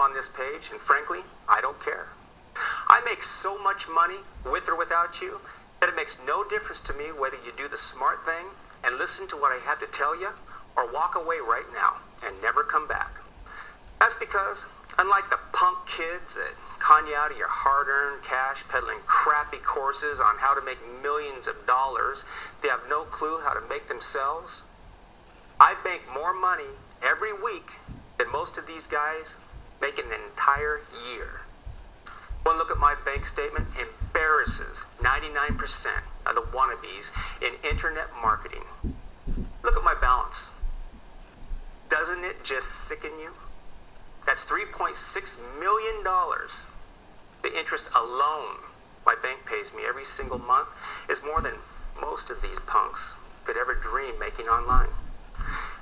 on this page, and frankly, I don't care. I make so much money, with or without you, that it makes no difference to me whether you do the smart thing and listen to what I have to tell you, or walk away right now and never come back. That's because, unlike the punk kids that con you out of your hard-earned cash peddling crappy courses on how to make millions of dollars they have no clue how to make themselves, I bank more money every week than most of these guys make in an entire year. One look at my bank statement embarrasses 99% of the wannabes in internet marketing. Look at my balance. Doesn't it just sicken you? That's $3.6 million. The interest alone my bank pays me every single month is more than most of these punks could ever dream making online.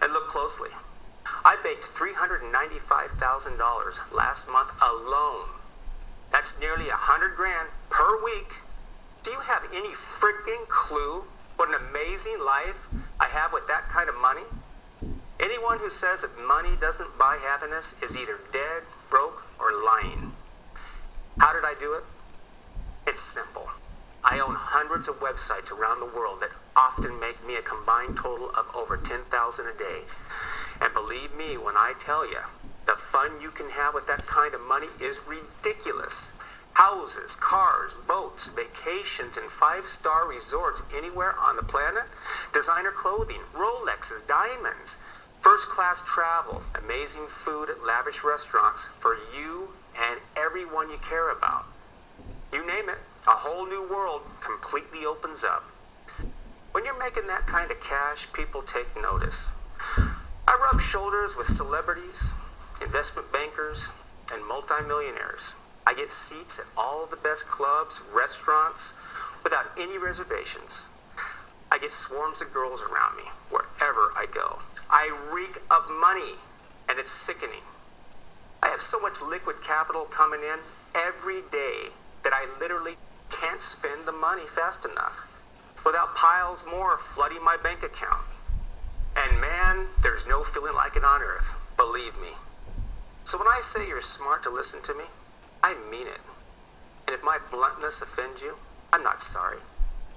And look closely. I baked $395,000 last month alone. That's nearly $100 grand per week. Do you have any freaking clue what an amazing life I have with that kind of money? Anyone who says that money doesn't buy happiness is either dead, broke, or lying. How did I do it? It's simple. I own hundreds of websites around the world that often make me a combined total of over $10,000 a day. And believe me when I tell you, the fun you can have with that kind of money is ridiculous. Houses, cars, boats, vacations, and five-star resorts anywhere on the planet, designer clothing, Rolexes, diamonds, first-class travel, amazing food at lavish restaurants for you and everyone you care about. You name it, a whole new world completely opens up. When you're making that kind of cash, people take notice. I rub shoulders with celebrities, investment bankers, and multimillionaires. I get seats at all the best clubs, restaurants, without any reservations. I get swarms of girls around me wherever I go. I reek of money, and it's sickening. I have so much liquid capital coming in every day that I literally can't spend the money fast enough without piles more flooding my bank account. And man, there's no feeling like it on earth, believe me. So when I say you're smart to listen to me, I mean it. And if my bluntness offends you, I'm not sorry.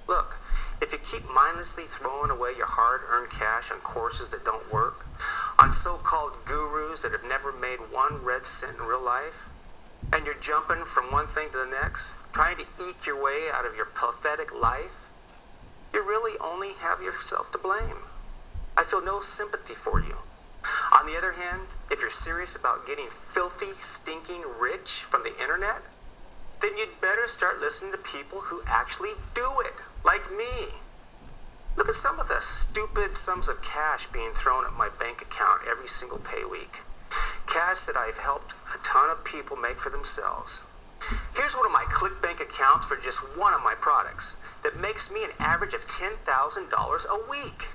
Look, if you keep mindlessly throwing away your hard-earned cash on courses that don't work, on so-called gurus that have never made one red cent in real life, and you're jumping from one thing to the next, trying to eke your way out of your pathetic life, you really only have yourself to blame. I feel no sympathy for you. On the other hand, if you're serious about getting filthy, stinking rich from the internet, then you'd better start listening to people who actually do it, like me. Look at some of the stupid sums of cash being thrown at my bank account every single pay week. Cash that I've helped a ton of people make for themselves. Here's one of my ClickBank accounts for just one of my products that makes me an average of $10,000 a week.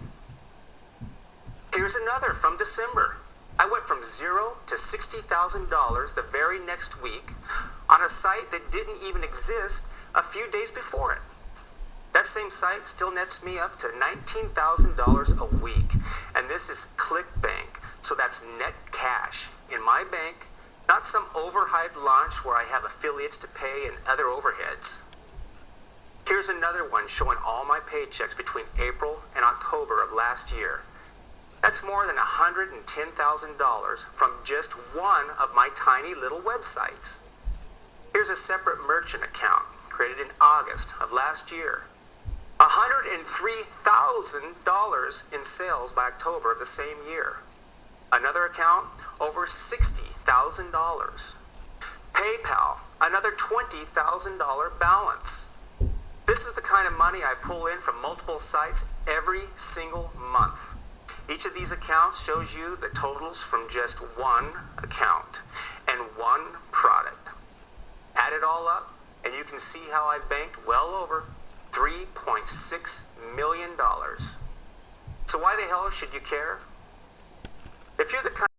Here's another from December. I went from $0 to $60,000 the very next week on a site that didn't even exist a few days before it. That same site still nets me up to $19,000 a week, and this is ClickBank, so that's net cash in my bank, not some overhyped launch where I have affiliates to pay and other overheads. Here's another one showing all my paychecks between April and October of last year. That's more than $110,000 from just one of my tiny little websites. Here's a separate merchant account created in August of last year. $103,000 in sales by October of the same year. Another account, over $60,000. PayPal, another $20,000 balance. This is the kind of money I pull in from multiple sites every single month. Each of these accounts shows you the totals from just one account and one product. Add it all up, and you can see how I banked well over $3.6 million. So why the hell should you care? If you're the kind